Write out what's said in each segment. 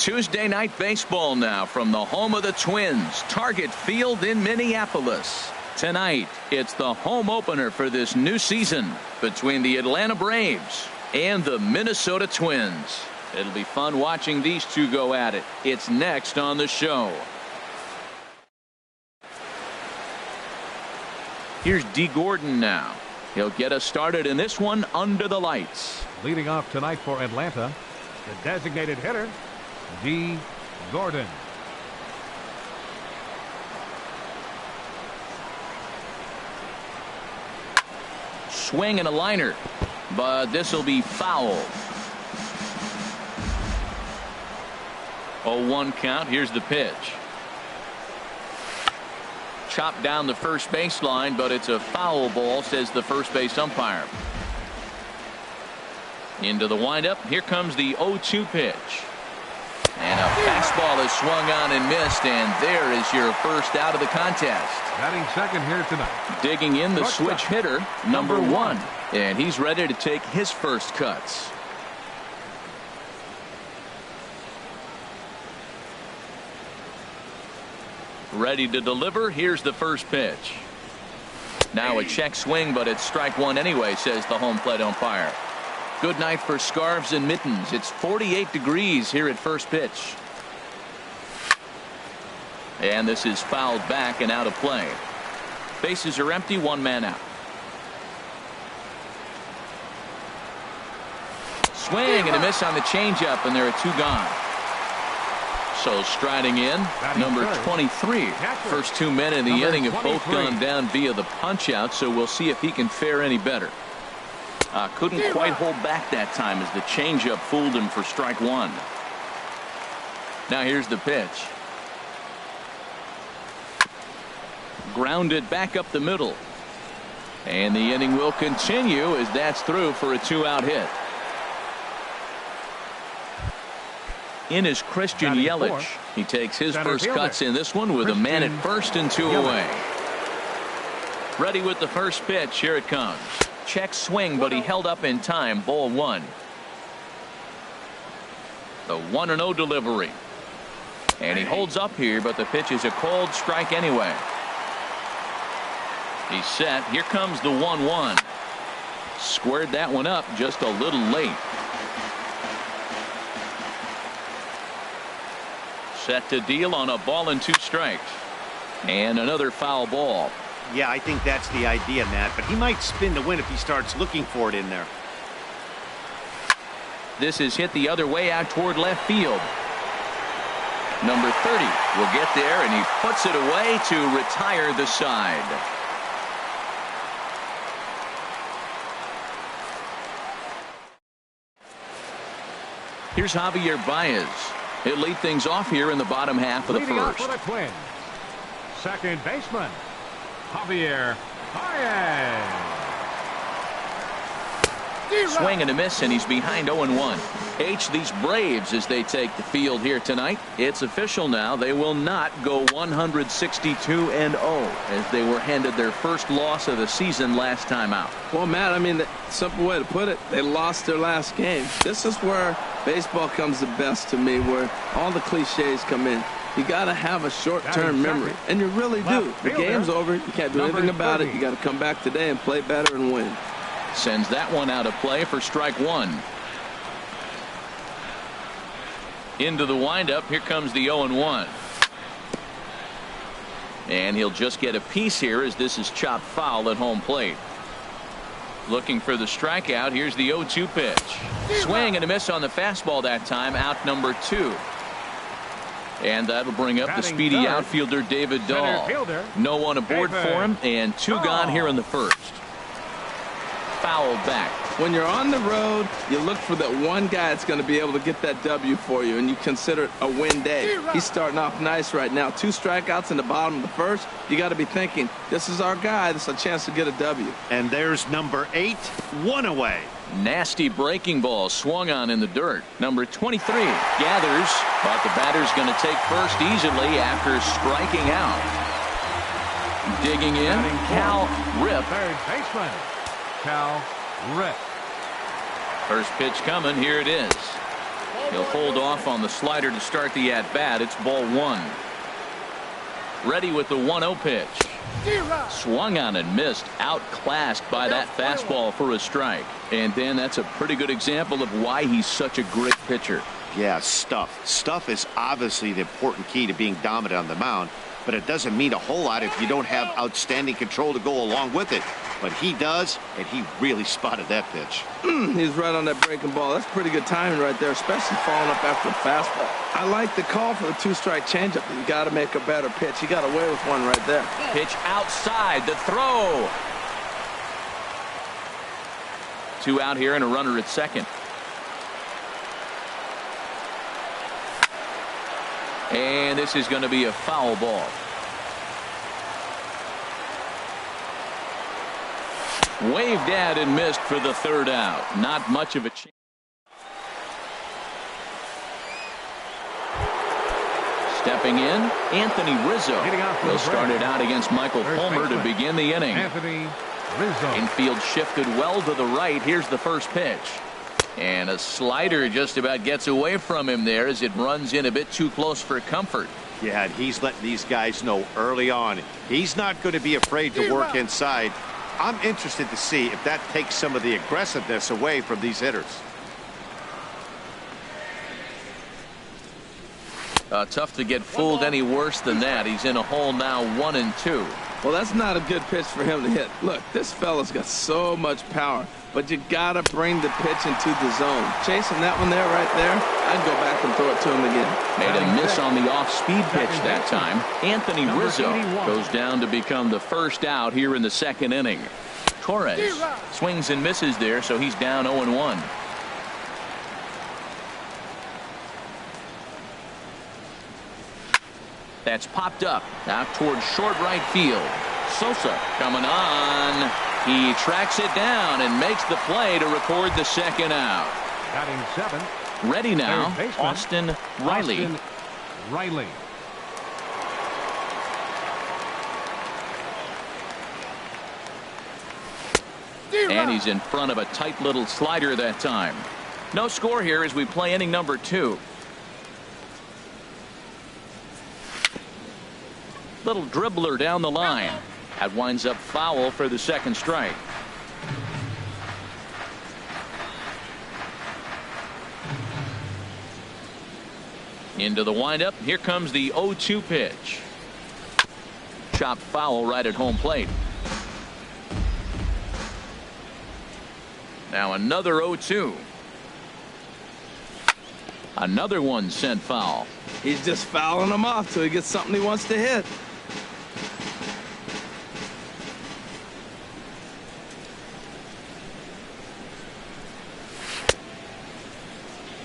Tuesday night baseball now from the home of the Twins, Target Field in Minneapolis. Tonight, it's the home opener for this new season between the Atlanta Braves and the Minnesota Twins. It'll be fun watching these two go at it. It's next on the show. Here's D. Gordon now. He'll get us started in this one under the lights. Leading off tonight for Atlanta, the designated hitter, D. Gordon. Swing and a liner, but this will be foul. 0-1 count. Here's the pitch. Chopped down the first baseline, but it's a foul ball, says the first base umpire. Into the windup. Here comes the 0-2 pitch. And a fastball is swung on and missed, and there is your first out of the contest. Batting second here tonight. Digging in the switch hitter, number 1. And he's ready to take his first cuts. Ready to deliver. Here's the first pitch. Now a check swing, but it's strike one anyway, says the home plate umpire. Good night for scarves and mittens. It's 48 degrees here at first pitch. And this is fouled back and out of play. Bases are empty, one man out. Swing and a miss on the changeup, and there are two gone. So striding in, number 23. First 2 men in the inning have both gone down via the punch out, so we'll see if he can fare any better. Couldn't quite hold back that time as the changeup fooled him for strike one. Now here's the pitch. Grounded back up the middle. And the inning will continue as that's through for a 2-out hit. In is Christian Yelich. He takes his first cuts in this one with a man at first and 2 away. Ready with the first pitch. Here it comes. Check swing, but he held up in time. Ball 1. The 1-0 delivery. And he holds up here, but the pitch is a called strike anyway. He's set. Here comes the 1-1. Squared that one up just a little late. Set to deal on a ball and 2 strikes. And another foul ball. Yeah, I think that's the idea, Matt, but he might spin to win if he starts looking for it in there. This is hit the other way out toward left field. Number 30 will get there, and he puts it away to retire the side. Here's Javier Baez. He'll lead things off here in the bottom half of the first. For the Twins, second baseman, Javier Baez. Swing and a miss, and he's behind 0-1. These Braves, as they take the field here tonight, it's official now. They will not go 162-0 as they were handed their first loss of the season last time out. Well, Matt, I mean, the simple way to put it, they lost their last game. This is where baseball comes the best to me, where all the cliches come in. You got to have a short-term memory, and you really do. The game's over. You can't do anything about it. You got to come back today and play better and win. Sends that one out of play for strike one. Into the windup. Here comes the 0-1. And he'll just get a piece here as this is chopped foul at home plate. Looking for the strikeout. Here's the 0-2 pitch. Swing and a miss on the fastball that time. Out number 2. And that'll bring up the speedy outfielder David Dahl. No one aboard for him, and 2 gone here in the first. Fouled back. When you're on the road, you look for that one guy that's going to be able to get that W for you, and you consider it a win day. He's starting off nice right now. 2 strikeouts in the bottom of the first. You got to be thinking, this is our guy. This is a chance to get a W. And there's number 8, 1 away. Nasty breaking ball swung on in the dirt. Number 23 gathers, but the batter's going to take first easily after striking out. Digging in, Cal Rip. Third baseman, Cal Rip. First pitch coming. Here it is. He'll hold off on the slider to start the at-bat. It's ball one. Ready with the 1-0 pitch. Swung on and missed. Outclassed by that fastball for a strike. And Dan, that's a pretty good example of why he's such a great pitcher. Yeah, stuff. Stuff is obviously the important key to being dominant on the mound, but it doesn't mean a whole lot if you don't have outstanding control to go along with it. But he does, and he really spotted that pitch. He's right on that breaking ball. That's pretty good timing right there, especially following up after a fastball. I like the call for the 2-strike changeup. You got to make a better pitch. He got away with one right there. Pitch outside, the throw. 2 out here and a runner at second. And this is going to be a foul ball. Waved at and missed for the 3rd out. Not much of a chance. Stepping in, Anthony Rizzo. He'll start it out against Michael Fulmer to begin the inning. Anthony Rizzo. Infield shifted well to the right. Here's the first pitch. And a slider just about gets away from him there as it runs in a bit too close for comfort. Yeah, and he's letting these guys know early on he's not going to be afraid to work inside. I'm interested to see if that takes some of the aggressiveness away from these hitters. Tough to get fooled any worse than that. He's in a hole now, 1-2. Well, that's not a good pitch for him to hit. Look, this fella's got so much power, but you got to bring the pitch into the zone. Chasing that one there, right there, I'd go back and throw it to him again. Made a miss on the off-speed pitch that time. Anthony Rizzo goes down to become the 1st out here in the 2nd inning. Torres swings and misses there, so he's down 0-1. That's popped up out towards short right field. Sosa coming on. He tracks it down and makes the play to record the 2nd out. Batting 7th. Ready now, Austin Riley. Austin Riley. And he's in front of a tight little slider that time. No score here as we play inning number 2. Little dribbler down the line. That winds up foul for the 2nd strike. Into the windup. Here comes the 0-2 pitch. Chopped foul right at home plate. Now another 0-2. Another one sent foul. He's just fouling them off till he gets something he wants to hit.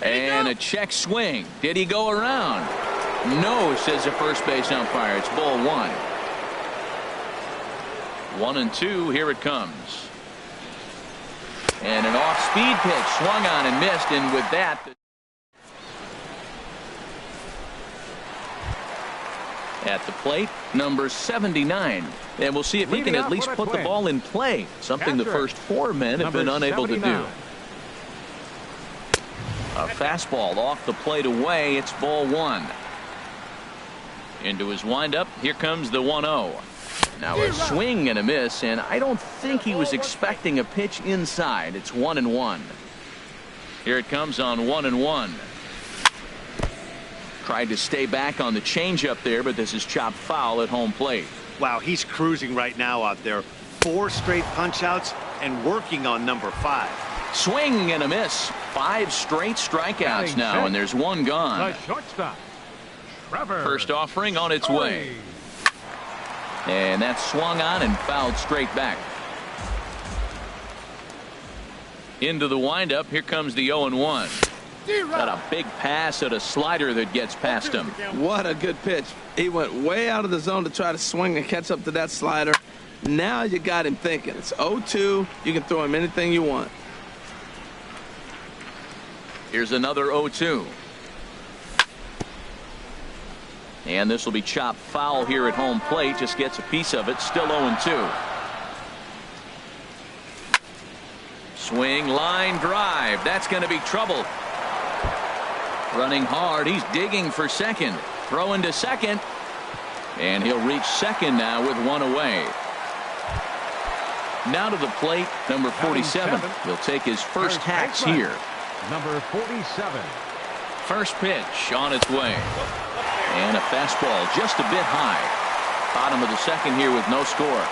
And a check swing. Did he go around? No, says the first base umpire. It's ball 1. 1-2. Here it comes. And an off-speed pitch swung on and missed. And with that, at the plate, number 79. And we'll see if he can at least put the ball in play. Something the first 4 men have been unable to do. A fastball off the plate away. It's ball 1. Into his windup. Here comes the 1-0. Now a swing and a miss, and I don't think he was expecting a pitch inside. It's 1-1. Here it comes on 1-1. Tried to stay back on the changeup there, but this is chopped foul at home plate. Wow, he's cruising right now out there. 4 straight punch-outs and working on number 5. Swing and a miss. 5 straight strikeouts now, and there's 1 gone. The shortstop, Trevor. First offering on its way. And that's swung on and fouled straight back. Into the windup. Here comes the 0-1. Got a big pass at a slider that gets past him. What a good pitch. He went way out of the zone to try to swing and catch up to that slider. Now you got him thinking. It's 0-2. You can throw him anything you want. Here's another 0-2. And this will be chopped foul here at home plate. Just gets a piece of it. Still 0-2. Swing, line drive. That's going to be trouble. Running hard. He's digging for second. Throw into second. And he'll reach second now with one away. Now to the plate, number 47. He'll take his first hacks here. Number 47. First pitch on its way. And a fastball just a bit high. Bottom of the second here with no score.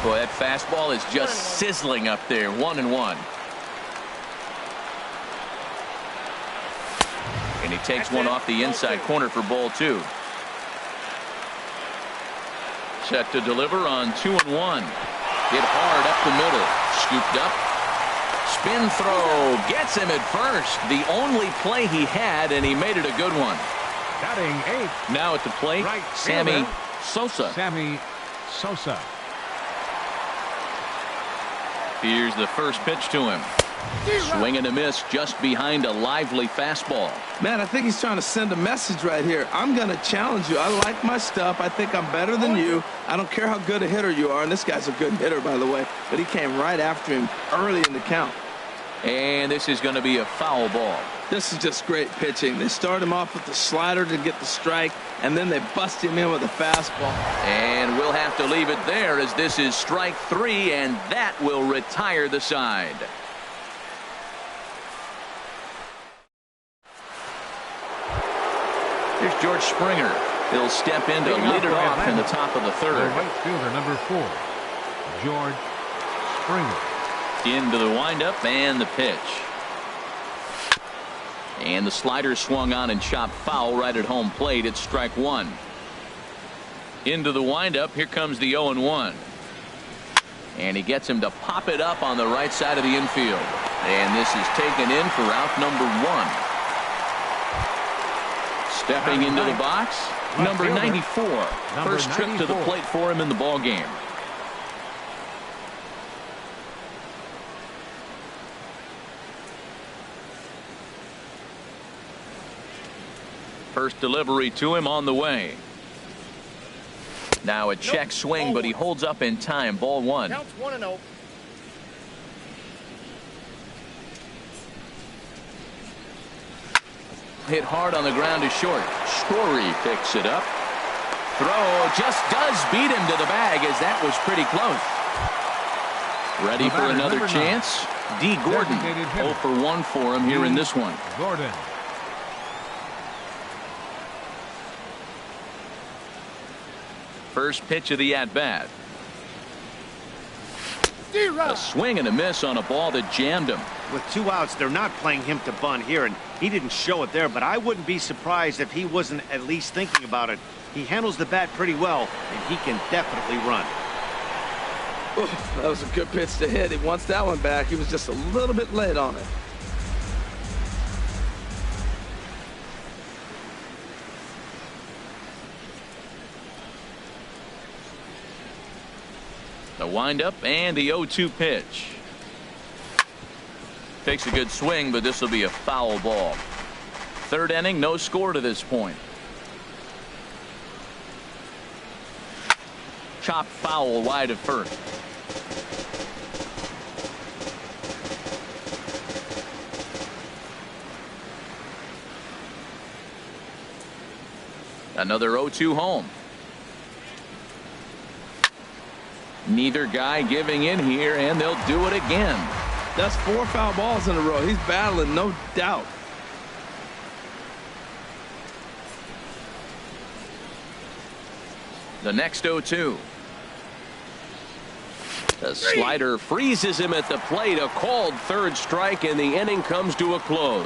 Boy, that fastball is just sizzling up there. 1-1. And he takes one off the inside corner for ball 2. Set to deliver on 2-1. Hit hard up the middle. Scooped up. Spin throw. Gets him at first. The only play he had, and he made it a good one. Batting 8. Now at the plate, Right Sammy fielder, Sosa. Sammy Sosa. Here's the first pitch to him. Swing and a miss just behind a lively fastball. Man, I think he's trying to send a message right here. I'm going to challenge you. I like my stuff. I think I'm better than you. I don't care how good a hitter you are. And this guy's a good hitter, by the way. But he came right after him early in the count. And this is going to be a foul ball. This is just great pitching. They start him off with the slider to get the strike, and then they bust him in with a fastball. And we'll have to leave it there as this is strike 3, and that will retire the side. Here's George Springer. He'll step in to lead it off in the top of the third. Right fielder, number 4, George Springer. Into the windup and the pitch. And the slider swung on and chopped foul right at home plate. It's strike 1. Into the windup. Here comes the 0-1. And he gets him to pop it up on the right side of the infield. And this is taken in for out number 1. Stepping into the box, number 94. First trip to the plate for him in the ball game. First delivery to him on the way. Now a check swing, but he holds up in time. Ball 1. Counts 1-0. Hit hard on the ground to short. Story picks it up. Throw just does beat him to the bag, as that was pretty close. Ready for another chance. D. Gordon. 0 for 1 for him here in this one. Gordon. First pitch of the at-bat. A swing and a miss on a ball that jammed him. With 2 outs, they're not playing him to bunt here, and he didn't show it there, but I wouldn't be surprised if he wasn't at least thinking about it. He handles the bat pretty well, and he can definitely run. Oof, that was a good pitch to hit. He wants that one back. He was just a little bit late on it. The windup and the 0-2 pitch. Takes a good swing, but this will be a foul ball. Third inning, no score to this point. Chopped foul wide of first. Another 0-2 home. Neither guy giving in here, and they'll do it again. That's 4 foul balls in a row. He's battling, no doubt. The next 0-2. The slider freezes him at the plate. A called third strike, and the inning comes to a close.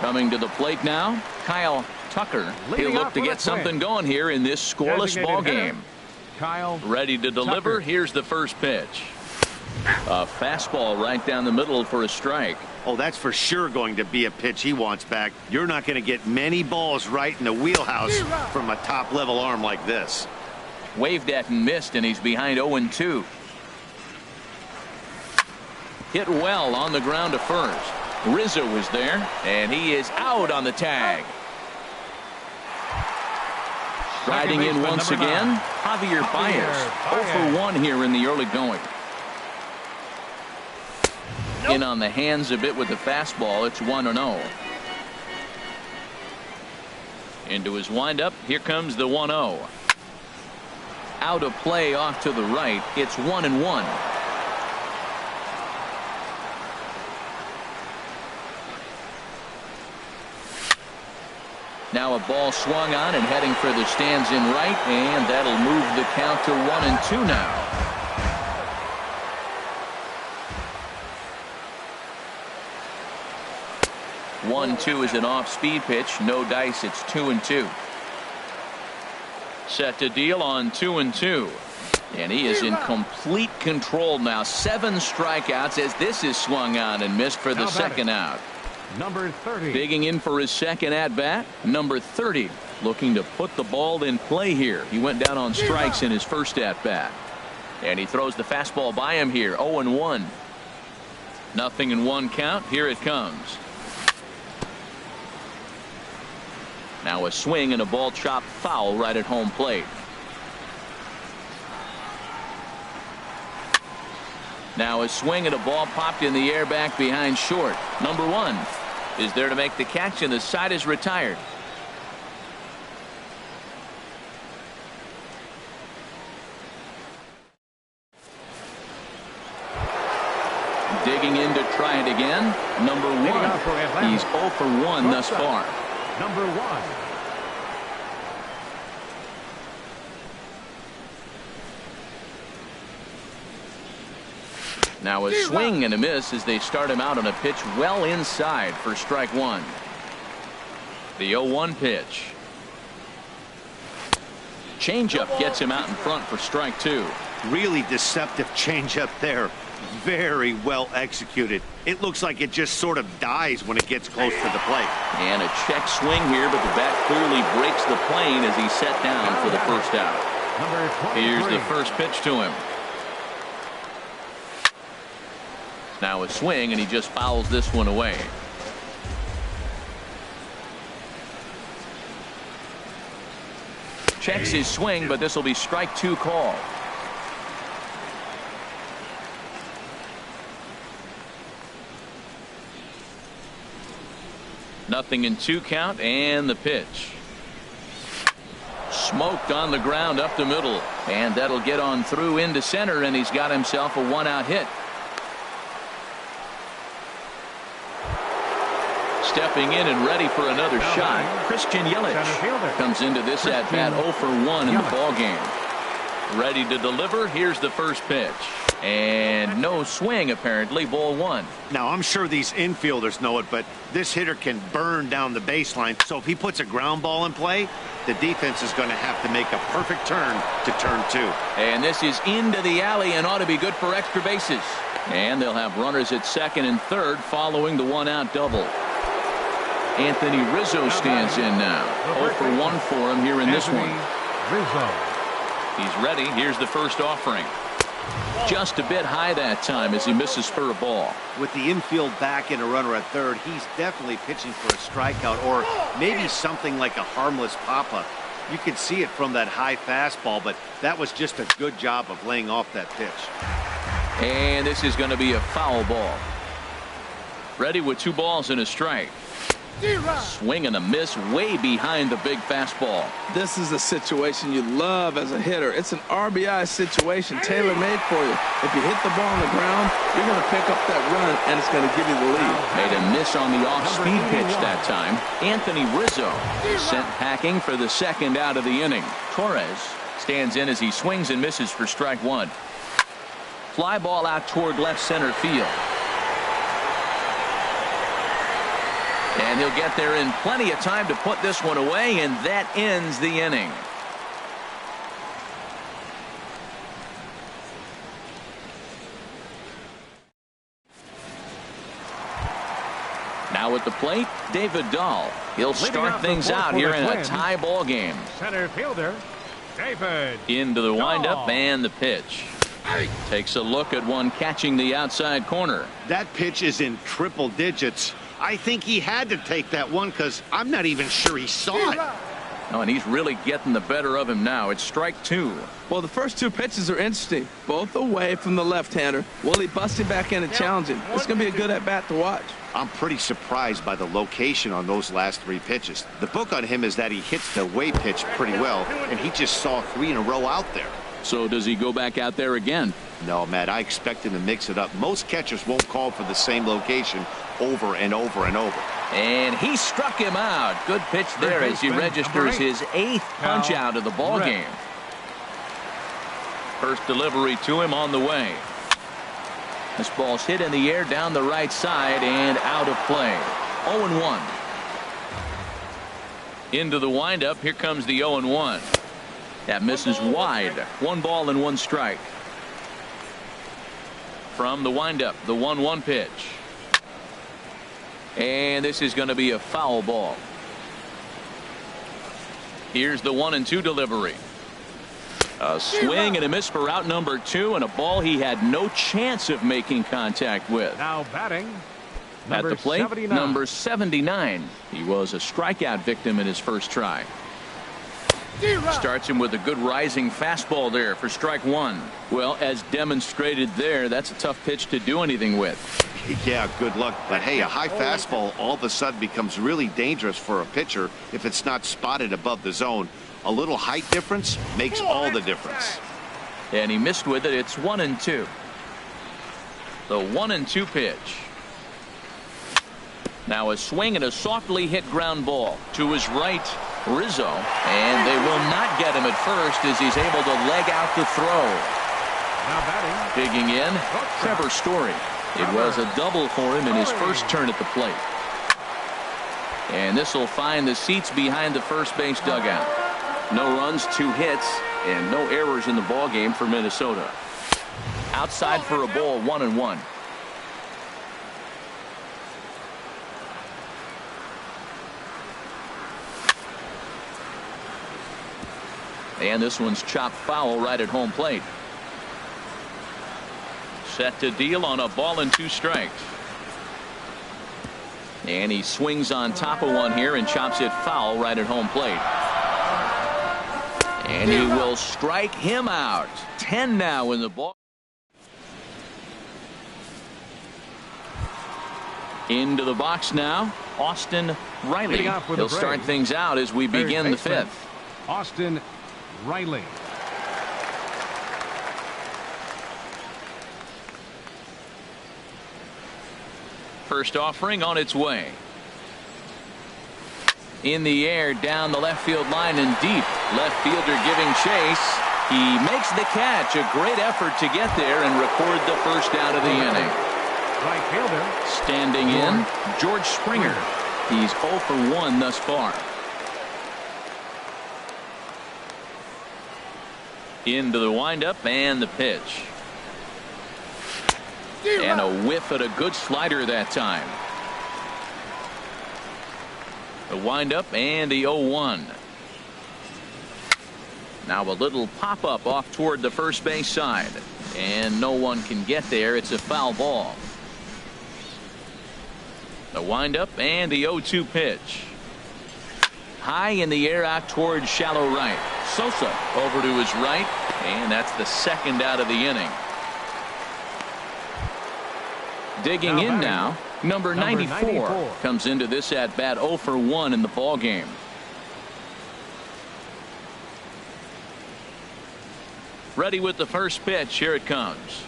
Coming to the plate now, Kyle Tucker. He'll look to get something going here in this scoreless ball game. Kyle ready to deliver. Tucker. Here's the first pitch. A fastball right down the middle for a strike. Oh, that's for sure going to be a pitch he wants back. You're not going to get many balls right in the wheelhouse from a top-level arm like this. Waved at and missed, and he's behind 0-2. Hit well on the ground to first. Rizzo was there, and he is out on the tag. Striding in once again, Javier Baez. 0 for 1 here in the early going. In on the hands a bit with the fastball. It's 1-0. Into his windup. Here comes the 1-0. Out of play off to the right. It's 1-1. Now a ball swung on and heading for the stands in right, and that'll move the count to 1-2 now. One-two is an off-speed pitch. No dice. It's 2-2. Set to deal on 2-2. And he is in complete control now. 7 strikeouts as this is swung on and missed for the second out. Number 30. Digging in for his second at-bat. Number 30 looking to put the ball in play here. He went down on strikes in his first at-bat. And he throws the fastball by him here. 0-1. 0-1 count. Here it comes. Now a swing and a ball chopped foul right at home plate. Now a swing and a ball popped in the air back behind short. Number 1 is there to make the catch, and the side is retired. Digging in to try it again. Number 1. He's 0 for 1 thus far. Number 1. Now a swing and a miss as they start him out on a pitch well inside for strike 1. The 0-1 pitch. Changeup gets him out in front for strike 2. Really deceptive changeup there. Very well executed. It looks like it just sort of dies when it gets close to the plate. And a check swing here, but the bat clearly breaks the plane as he's set down for the first out. Here's the first pitch to him. Now a swing, and he just fouls this one away. Checks his swing, but this will be strike 2 call. Nothing in 2 count, and the pitch. Smoked on the ground up the middle, and that'll get on through into center, and he's got himself a 1-out hit. Stepping in and ready for another shot, Christian Yelich comes into this at bat 0 for 1 in the ball game. Ready to deliver. Here's the first pitch, and no swing apparently. Ball 1. Now I'm sure these infielders know it, but this hitter can burn down the baseline. So if he puts a ground ball in play, the defense is going to have to make a perfect turn to turn 2. And this is into the alley and ought to be good for extra bases. And they'll have runners at second and third following the 1-out double. Anthony Rizzo stands in now. 0 for 1 for him here in this one. He's ready. Here's the first offering. Just a bit high that time as he misses for a ball. With the infield back and a runner at third, he's definitely pitching for a strikeout or maybe something like a harmless pop-up. You could see it from that high fastball, but that was just a good job of laying off that pitch. And this is going to be a foul ball. Ready with 2 balls and a strike. Swing and a miss way behind the big fastball. This is a situation you love as a hitter. It's an RBI situation tailor-made for you. If you hit the ball on the ground, you're going to pick up that run, and it's going to give you the lead. Made a miss on the off-speed pitch that time. Anthony Rizzo is sent packing for the second out of the inning. Torres stands in as he swings and misses for strike 1. Fly ball out toward left center field. And he'll get there in plenty of time to put this one away, and that ends the inning. Now at the plate, David Dahl. He'll start things out here in a tie ball game. Center fielder, David. Into the windup and the pitch. Takes a look at one catching the outside corner. That pitch is in triple digits. I think he had to take that one because I'm not even sure he saw it. Oh, and he's really getting the better of him now. It's strike two. Well, the first two pitches are interesting. Both away from the left-hander. Will he bust him back in and challenge him? It's going to be a good at-bat to watch. I'm pretty surprised by the location on those last three pitches. The book on him is that he hits the away pitch pretty well, and he just saw three in a row out there. So does he go back out there again? No, Matt, I expect him to mix it up. Most catchers won't call for the same location over and over and over. And he struck him out. Good pitch there as he registers his 8th punch out of the ball game. First delivery to him on the way. This ball's hit in the air down the right side and out of play. 0-1. Into the windup. Here comes the 0-1. That misses wide. 1 ball and 1 strike. From the windup, the 1-1 pitch. And this is going to be a foul ball. Here's the 1-2 delivery. A swing and a miss for out number 2, and a ball he had no chance of making contact with. Now batting. At the plate, number 79. He was a strikeout victim in his first try. Starts him with a good rising fastball there for strike 1. Well, as demonstrated there, that's a tough pitch to do anything with. Yeah, good luck. But hey, a high fastball all of a sudden becomes really dangerous for a pitcher if it's not spotted above the zone. A little height difference makes all the difference. And he missed with it. It's 1-2. The 1-2 pitch. Now a swing and a softly hit ground ball to his right. Rizzo, and they will not get him at first as he's able to leg out the throw. Now batting. Digging in, Trevor Story. It was a double for him in his first turn at the plate. And this will find the seats behind the first base dugout. No runs, 2 hits, and no errors in the ball game for Minnesota. Outside for a ball, 1-1. And this one's chopped foul right at home plate. Set to deal on a ball and 2 strikes. And he swings on top of one here and chops it foul right at home plate. And he will strike him out. 10 now in the ball. Into the box now, Austin Riley. He'll start things out as we begin the 5th. Austin Riley. First offering on its way. In the air down the left field line and deep. Left fielder giving chase. He makes the catch. A great effort to get there and record the first out of the inning. Right fielder. Standing in, George Springer. He's 0 for 1 thus far. Into the windup and the pitch. And a whiff at a good slider that time. The windup and the 0-1. Now a little pop-up off toward the first base side. And no one can get there. It's a foul ball. The windup and the 0-2 pitch. High in the air out toward shallow right. Sosa over to his right, and that's the second out of the inning. Digging in now, number 94 comes into this at bat 0 for 1 in the ball game. Ready with the first pitch. Here it comes.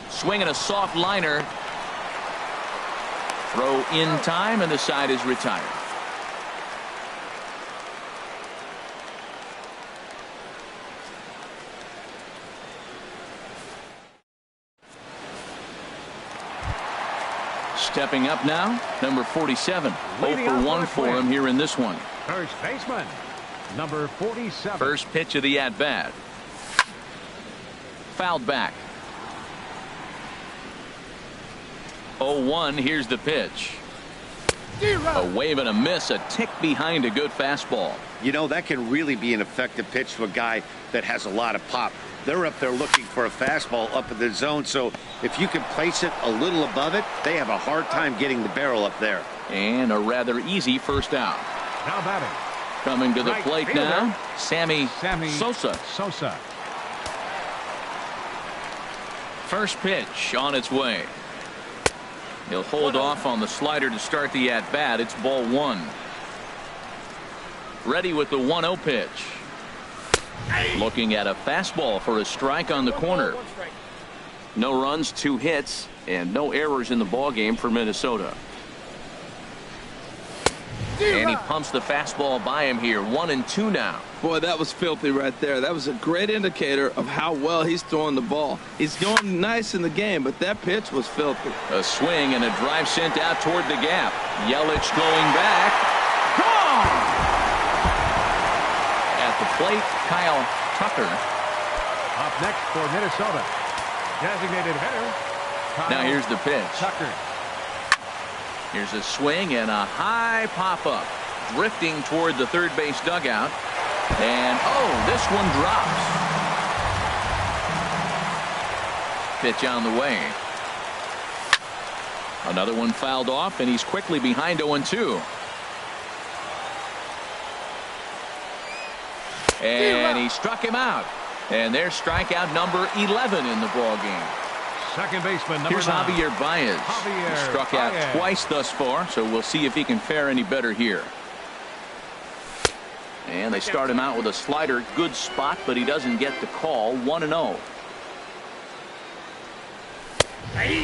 Swinging a soft liner. Throw in time, and the side is retired. Stepping up now, number 47. 0 for 1 for him here in this one. First baseman, number 47. First pitch of the at-bat. Fouled back. 0-1. Here's the pitch. A wave and a miss, a tick behind a good fastball. You know, that can really be an effective pitch to a guy that has a lot of pop. They're up there looking for a fastball up in the zone, so if you can place it a little above it, they have a hard time getting the barrel up there. And a rather easy first out. Now batting, Coming to the Right plate fielder, now, Sammy Sosa. First pitch on its way. He'll hold off on the slider to start the at-bat. It's ball one. Ready with the 1-0 pitch. Looking at a fastball for a strike on the corner. No runs, 2 hits, and no errors in the ball game for Minnesota. And he pumps the fastball by him here. 1-2 now. Boy, that was filthy right there. That was a great indicator of how well he's throwing the ball. He's going nice in the game, but that pitch was filthy. A swing and a drive sent out toward the gap. Yelich going back. Gone! At the plate, Kyle Tucker. Up next for Minnesota, designated hitter, Kyle Now here's the pitch. Tucker. Here's a swing and a high pop-up. Drifting toward the third base dugout. And, oh, this one drops. Pitch on the way. Another one fouled off, and he's quickly behind 0-2. And he struck him out. And there's strikeout number 11 in the ball game. Second baseman, number Here's 9. Javier Baez. He struck out twice thus far, so we'll see if he can fare any better here. And they start him out with a slider. Good spot, but he doesn't get the call. 1-0.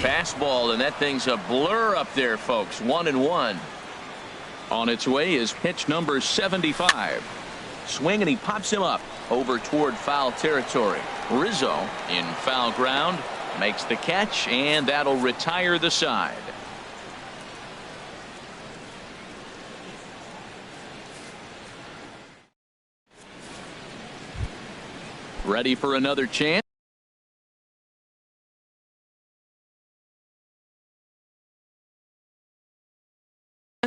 Fastball, and that thing's a blur up there, folks. 1-1. On its way is pitch number 75. Swing, and he pops him up over toward foul territory. Rizzo in foul ground. Makes the catch, and that'll retire the side. Ready for another chance.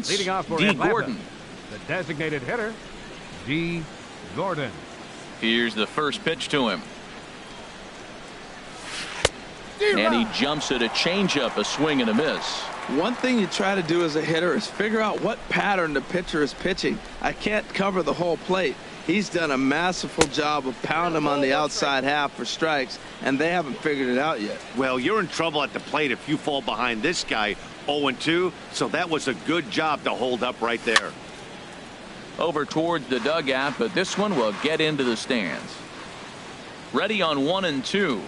Leading off for D. Atlanta, Gordon. the designated hitter, D. Gordon. Here's the first pitch to him. And he jumps at a changeup, a swing and a miss. One thing you try to do as a hitter is figure out what pattern the pitcher is pitching. I can't cover the whole plate. He's done a masterful job of pounding him on the outside half for strikes, and they haven't figured it out yet. Well, you're in trouble at the plate if you fall behind this guy 0-2, so that was a good job to hold up right there. Over towards the dugout, but this one will get into the stands. Ready on 1-2.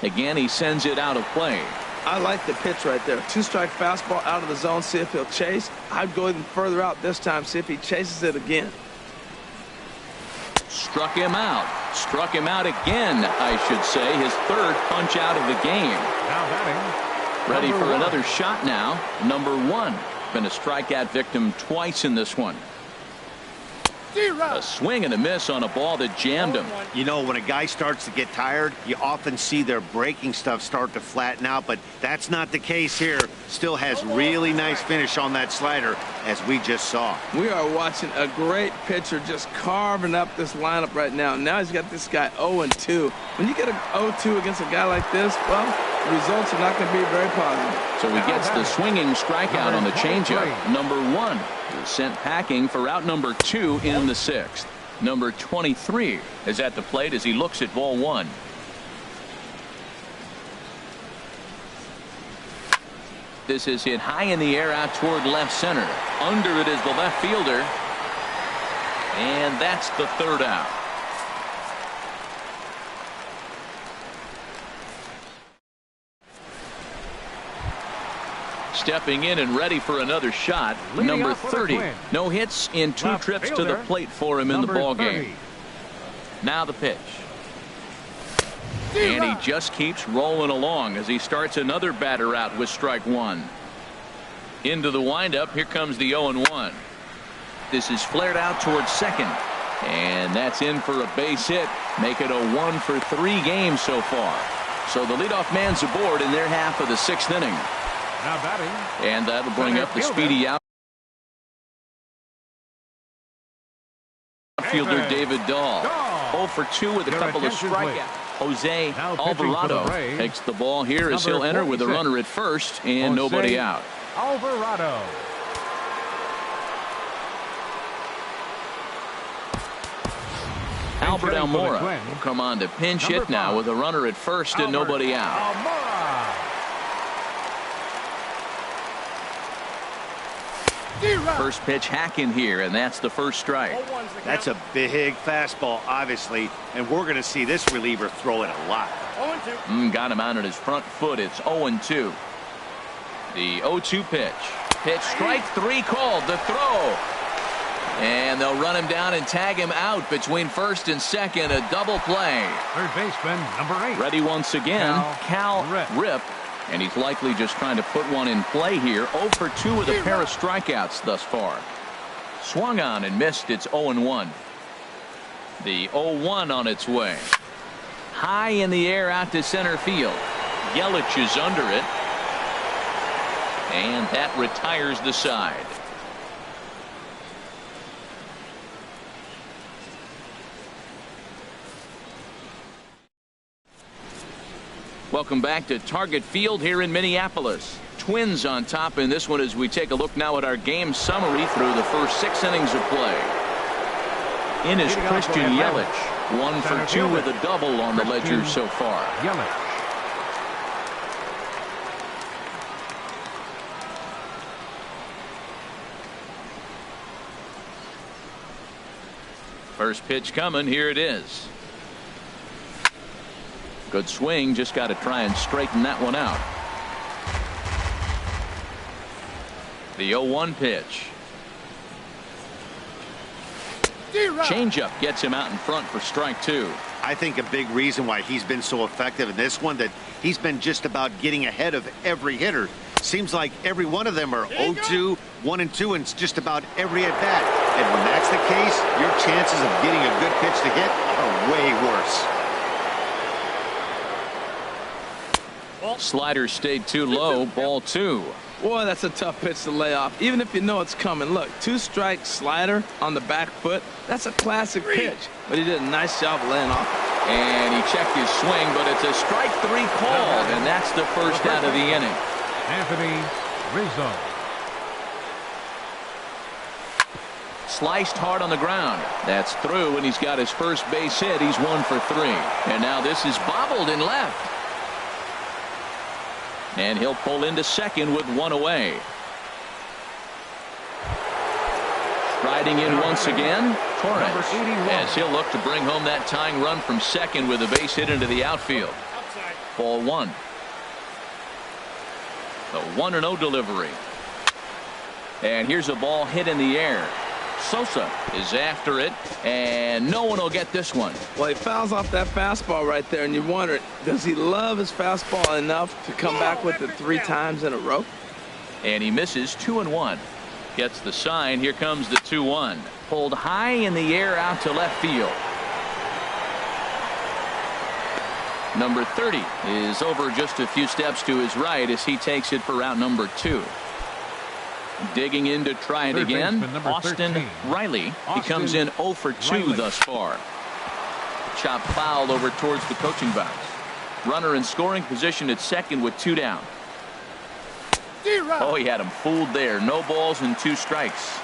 Again, he sends it out of play. I like the pitch right there. 2-strike fastball out of the zone, see if he'll chase. I'd go even further out this time, see if he chases it again. Struck him out. Struck him out again, I should say. His third punch out of the game. Now batting, Ready number for 1. another shot now. Number 1. Been a strikeout victim twice in this one. A swing and a miss on a ball that jammed him. You know, when a guy starts to get tired, you often see their breaking stuff start to flatten out, but that's not the case here. Still has really nice finish on that slider, as we just saw. We are watching a great pitcher just carving up this lineup right now. Now he's got this guy 0-2. When you get a 0-2 against a guy like this, well, the results are not going to be very positive. So he gets the swinging strikeout on the changeup. Number 1 is sent packing for out number 2 in the 6th. Number 23 is at the plate as he looks at ball 1. This is hit high in the air out toward left center. Under it is the left fielder. And that's the third out. Stepping in and ready for another shot, Leading number off for the 30. Twins. No hits in 2 Left trips to the fielder, plate for him in the number ball 30. game. Now the pitch. And he just keeps rolling along as he starts another batter out with strike 1. Into the windup. Here comes the 0-1. This is flared out towards second. And that's in for a base hit. Make it a 1 for 3 games so far. So the leadoff man's aboard in their half of the 6th inning. Now batting, And that'll bring center up the fielder, speedy outfielder David Dahl. 0 for 2 with a Your couple of attention, please. strikeouts. Jose Now pitching for the Alvarado Braves, takes the ball here as number he'll enter with a 46. runner at first and Jose nobody out. Alvarado. Albert hitting for the Almora Twins. will come on to pinch Number hit now 5. with a runner at first and nobody out. Almora. First pitch hacking here, and that's the first strike. That's a big fastball, obviously, and we're going to see this reliever throw it a lot. Got him out on his front foot. It's 0-2. The 0-2 pitch. Pitch strike 3 called. The throw. And they'll run him down and tag him out between first and second. A double play. Third baseman, number 8. Ready once again. Cal Rip. Rip. And he's likely just trying to put one in play here. 0 for 2 with a pair of strikeouts thus far. Swung on and missed. It's 0-1. The 0-1 on its way. High in the air out to center field. Yelich is under it. And that retires the side. Welcome back to Target Field here in Minneapolis. Twins on top in this one as we take a look now at our game summary through the first 6 innings of play. In is Christian Yelich. 1 for 2 with a double on the ledger so far. Yelich. First pitch coming. Here it is. Good swing. Just got to try and straighten that one out. The 0-1 pitch. Changeup gets him out in front for strike 2. I think a big reason why he's been so effective in this one, that he's been just about getting ahead of every hitter. Seems like every one of them are 0-2, 1-2, and it's just about every at bat. And when that's the case, your chances of getting a good pitch to hit are way worse. Slider stayed too low. Ball 2. Boy, that's a tough pitch to lay off, even if you know it's coming. Look, 2-strike slider on the back foot. That's a classic pitch, but he did a nice job laying off. And he checked his swing, but it's a strike 3 called, and that's the first out of the inning. Anthony Rizzo. Sliced hard on the ground. That's through, and he's got his first base hit. He's 1 for 3. And now this is bobbled in left. And he'll pull into second with 1 away. Striding in once again, Torres, as he'll look to bring home that tying run from second with a base hit into the outfield. Ball 1. The 1-0 delivery. And here's a ball hit in the air. Sosa is after it, and no one will get this one. Well, he fouls off that fastball right there, and you wonder, does he love his fastball enough to come back with it 3 times in a row? And he misses 2-1. Gets the sign. Here comes the 2-1. Pulled high in the air out to left field. Number 30 is over just a few steps to his right as he takes it for route number 2. Digging in to try it again. Austin 13. Riley. He comes in 0 for 2 thus far. Chop foul over towards the coaching box. Runner in scoring position at second with 2 down. Oh, he had him fooled there. No balls and 2 strikes.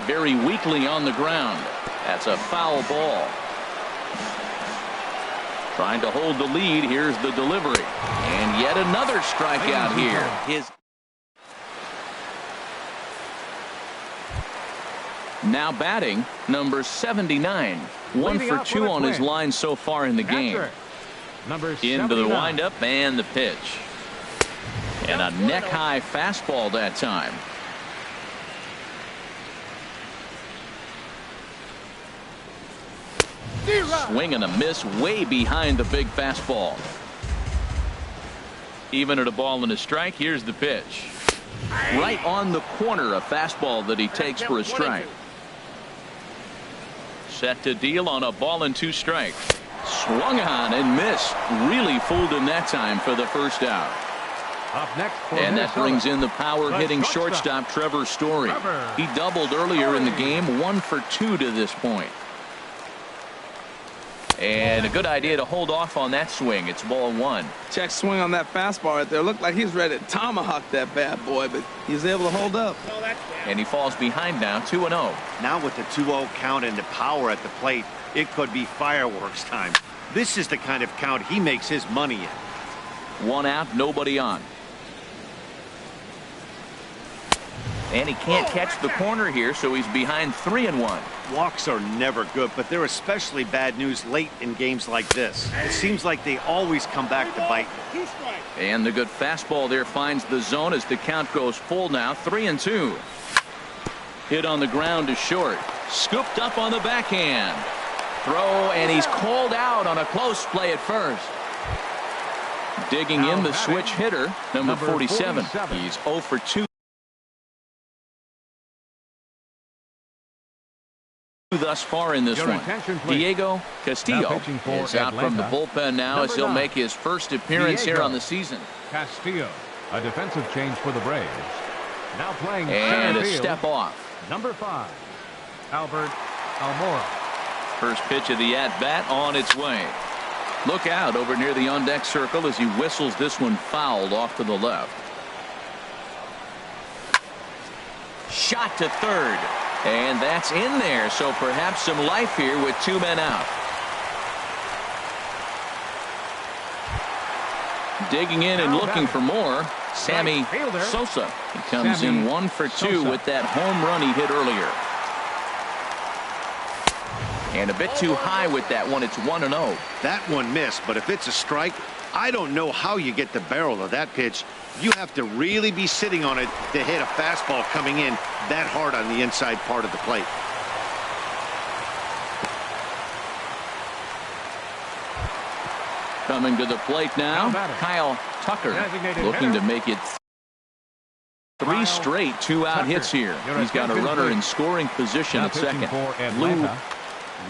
Very weakly on the ground. That's a foul ball. Trying to hold the lead. Here's the delivery. And yet another strikeout here. Now batting, number 79. 1 for 2 on his line so far in the game. Into the windup and the pitch. And a neck-high fastball that time. Swing and a miss way behind the big fastball. Even at a ball and a strike, here's the pitch. Right on the corner, a fastball that he takes for a strike. Set to deal on a ball and 2 strikes. Swung on and missed. Really fooled him that time for the first out. Up next and that brings in the power-hitting shortstop Trevor Story. He doubled earlier in the game. 1 for 2 to this point. And a good idea to hold off on that swing. It's ball one. Check swing on that fastball right there. Looked like he's ready to tomahawk that bad boy, but he's able to hold up. And he falls behind now, 2-0. Now with the 2-0 count and the power at the plate, it could be fireworks time. This is the kind of count he makes his money in. 1 out, nobody on. And he can't catch the corner here, so he's behind 3-1. Walks are never good, but they're especially bad news late in games like this. It seems like they always come back to bite. And the good fastball there finds the zone as the count goes full now, 3-2. Hit on the ground to short. Scooped up on the backhand. Throw, and he's called out on a close play at first. Digging in the switch hitter, number 47. He's 0 for 2. Thus far in this one. Diego Castillo is out from the bullpen now as he'll make his first appearance here on the season. Castillo, a defensive change for the Braves. Now playing and a field, step off. number 5, Albert Almora. First pitch of the at-bat on its way. Look out over near the on-deck circle as he whistles this one fouled off to the left. Shot to third. And that's in there, so perhaps some life here with 2 men out. Digging in and looking for more, Sammy Sosa. He comes in 1 for 2 with that home run he hit earlier. And a bit too high with that one. It's 1-0. That one missed, but if it's a strike, I don't know how you get the barrel of that pitch. You have to really be sitting on it to hit a fastball coming in that hard on the inside part of the plate. Coming to the plate now, Kyle Tucker, looking to make it 3 straight 2-out hits here. He's got a runner in scoring position at second. Lou,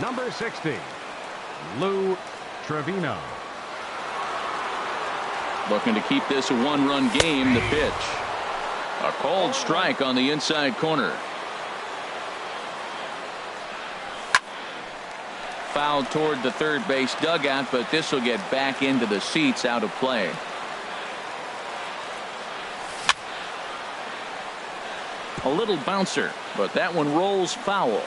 number 60, Lou Trevino. looking to keep this a 1-run game. The pitch, a called strike on the inside corner. Foul toward the third base dugout, but this will get back into the seats, out of play. A little bouncer, but that one rolls foul.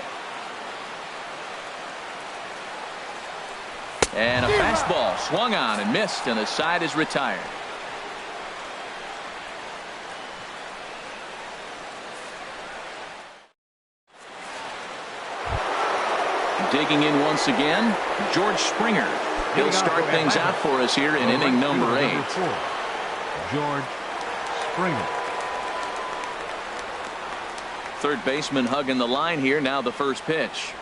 And a fastball swung on and missed, and the side is retired. Digging in once again, George Springer. He'll start things out for us here in inning number 8. George Springer. Third baseman hugging the line here. Now the first pitch.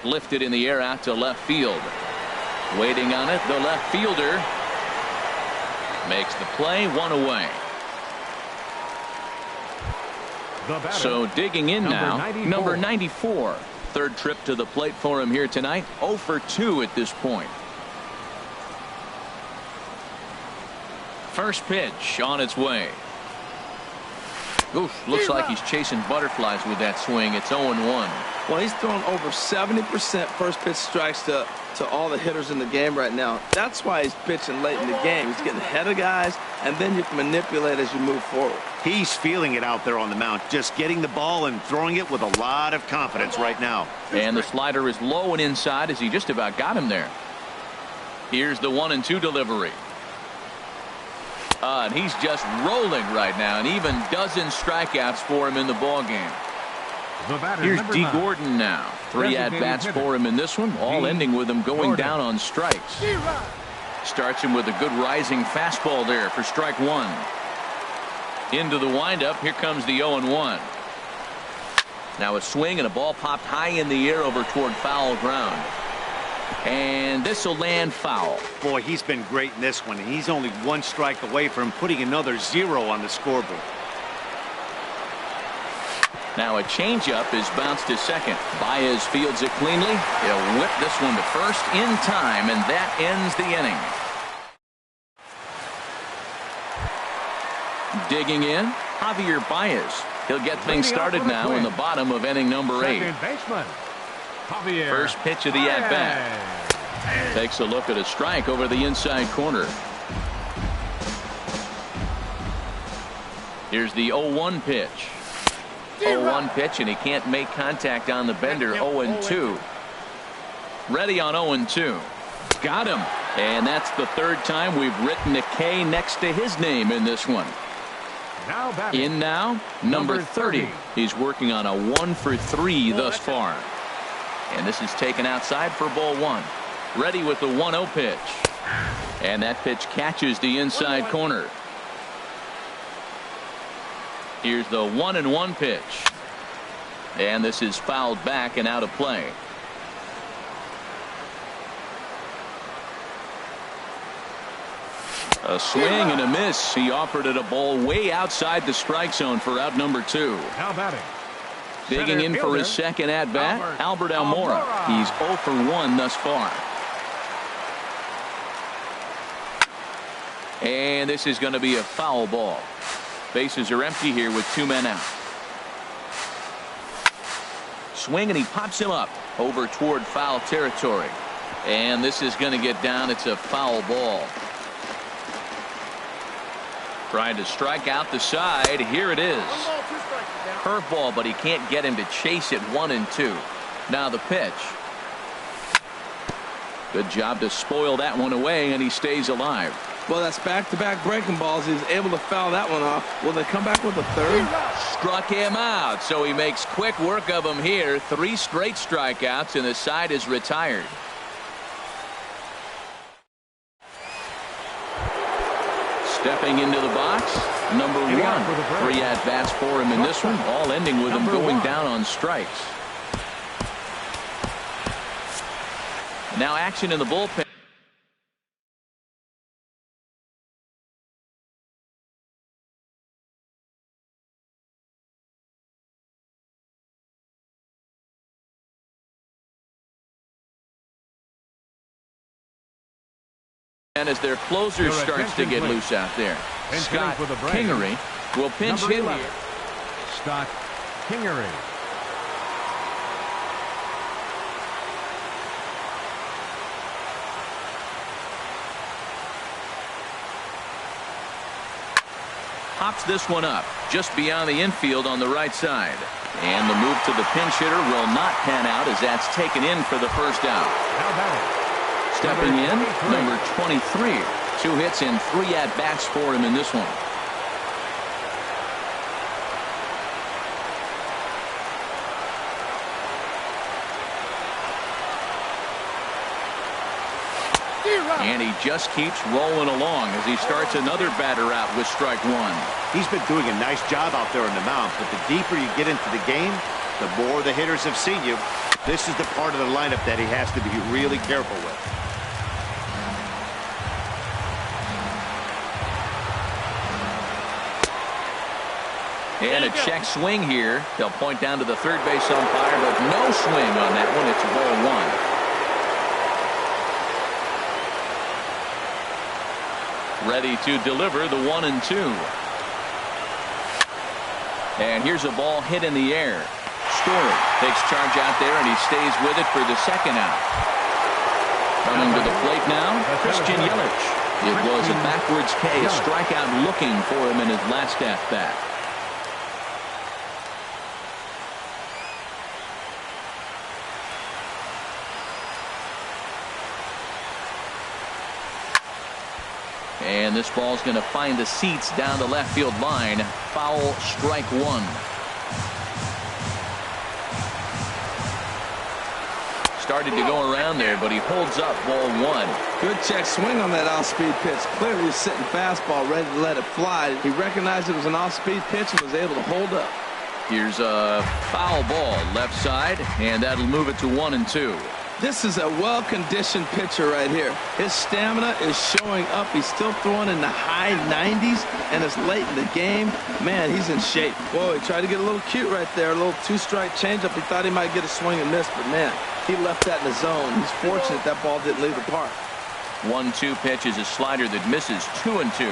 Lifted in the air out to left field. Waiting on it, the left fielder makes the play, 1 away. So digging in now, number 94. Third trip to the plate for him here tonight. 0 for 2 at this point. First pitch on its way. Oof, looks like he's chasing butterflies with that swing. It's 0-1. Well, he's thrown over 70% first pitch strikes to all the hitters in the game right now. That's why he's pitching late in the game. He's getting ahead of guys, and then you can manipulate as you move forward. He's feeling it out there on the mound, just getting the ball and throwing it with a lot of confidence right now. And the slider is low and inside as he just about got him there. Here's the 1-2 delivery. And he's just rolling right now, and even dozen strikeouts for him in the ball game. Here's D. Gordon now. 3 at-bats for him in this one, all ending with him going down on strikes. Starts him with a good rising fastball there for strike 1. Into the windup. Here comes the 0-1. Now a swing and a ball popped high in the air over toward foul ground. And this will land foul. Boy, he's been great in this one. And he's only 1 strike away from putting another 0 on the scoreboard. Now a changeup is bounced to second. Baez fields it cleanly. He'll whip this one to first in time, and that ends the inning. Digging in, Javier Baez. He'll get things started now in the bottom of inning number 8. Baseman, Javier First pitch of the at-bat. Takes a look at a strike over the inside corner. Here's the 0-1 pitch. 0-1 pitch, and he can't make contact on the bender. 0-2. Ready on 0-2. Got him. And that's the third time we've written a K next to his name in this one. Now batting. In now, number 30. He's working on a 1-for-3 thus far. And this is taken outside for ball 1. Ready with the 1-0 pitch. And that pitch catches the inside corner. Here's the 1-1 pitch. And this is fouled back and out of play. A swing and a miss. He offered it a ball way outside the strike zone for out number 2. Now batting. Digging in for his second at bat, Albert Almora. He's 0 for 1 thus far. And this is going to be a foul ball. Bases are empty here with 2 men out. Swing, and he pops him up over toward foul territory. And this is going to get down. It's a foul ball. Trying to strike out the side. Here it is. Curveball, but he can't get him to chase it. 1-2. Now the pitch. Good job to spoil that one away, and he stays alive. Well, that's back-to-back breaking balls. He was able to foul that one off. Will they come back with a third? Struck him out, so he makes quick work of him here. 3 straight strikeouts, and the side is retired. Stepping into the box, number 1. 3 at-bats for him in this one, all ending with him going down on strikes. Now action in the bullpen. And as their closer starts to get loose out there, Scott Kingery will pinch hit here. Scott Kingery. Pops this one up just beyond the infield on the right side. And the move to the pinch hitter will not pan out as that's taken in for the first out. How about it? Stepping in, number 23. 2 hits and 3 at-bats for him in this one. And he just keeps rolling along as he starts another batter out with strike 1. He's been doing a nice job out there on the mound, but the deeper you get into the game, the more the hitters have seen you. This is the part of the lineup that he has to be really careful with. And a check swing here. They'll point down to the third base umpire, but no swing on that one. It's ball 1. Ready to deliver the 1-2. And here's a ball hit in the air. Story takes charge out there, and he stays with it for the second out. Coming to the plate now, Christian Yelich. It was a backwards K, a strikeout looking for him in his last at-bat. And this ball's going to find the seats down the left field line. Foul, strike 1. Started to go around there, but he holds up ball 1. Good check swing on that off-speed pitch. Clearly a sitting fastball ready to let it fly. He recognized it was an off-speed pitch and was able to hold up. Here's a foul ball left side, and that'll move it to 1-2. This is a well-conditioned pitcher right here. His stamina is showing up. He's still throwing in the high 90s, and it's late in the game. Man, he's in shape. Whoa, he tried to get a little cute right there. A little 2-strike changeup. He thought he might get a swing and miss, but man, he left that in the zone. He's fortunate that ball didn't leave the park. 1-2 pitch is a slider that misses. 2-2.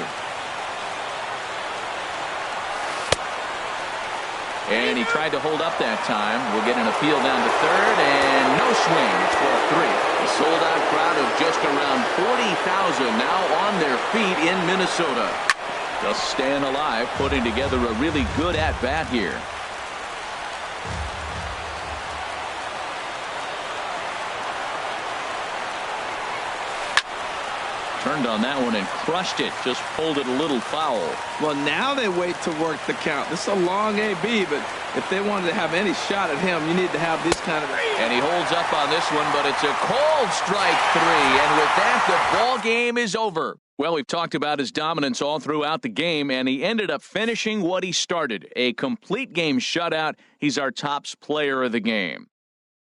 And he tried to hold up that time. We'll get an appeal down to third, and no swing. It's ball 3. A sold-out crowd of just around 40,000 now on their feet in Minnesota. Just staying alive, putting together a really good at-bat here. Turned on that one and crushed it. Just pulled it a little foul. Well, now they wait to work the count. This is a long AB, but if they wanted to have any shot at him, you need to have these kind of... And he holds up on this one, but it's a cold strike 3. And with that, the ball game is over. Well, we've talked about his dominance all throughout the game, and he ended up finishing what he started. A complete game shutout. He's our tops player of the game.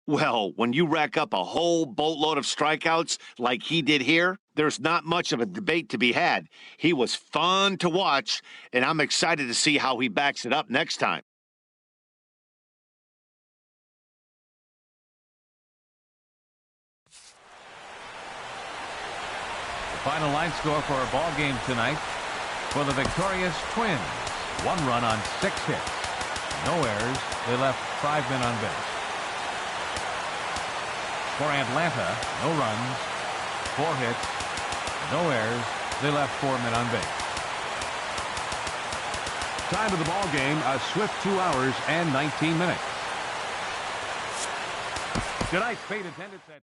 Well, when you rack up a whole boatload of strikeouts like he did here, there's not much of a debate to be had. He was fun to watch, and I'm excited to see how he backs it up next time. The final line score for our ball game tonight for the victorious Twins. 1 run on 6 hits. No errors. They left 5 men on base. For Atlanta, no runs, 4 hits, no errors. They left 4 men on base. Time of the ball game, a swift 2 hours and 19 minutes. Tonight's paid attendance at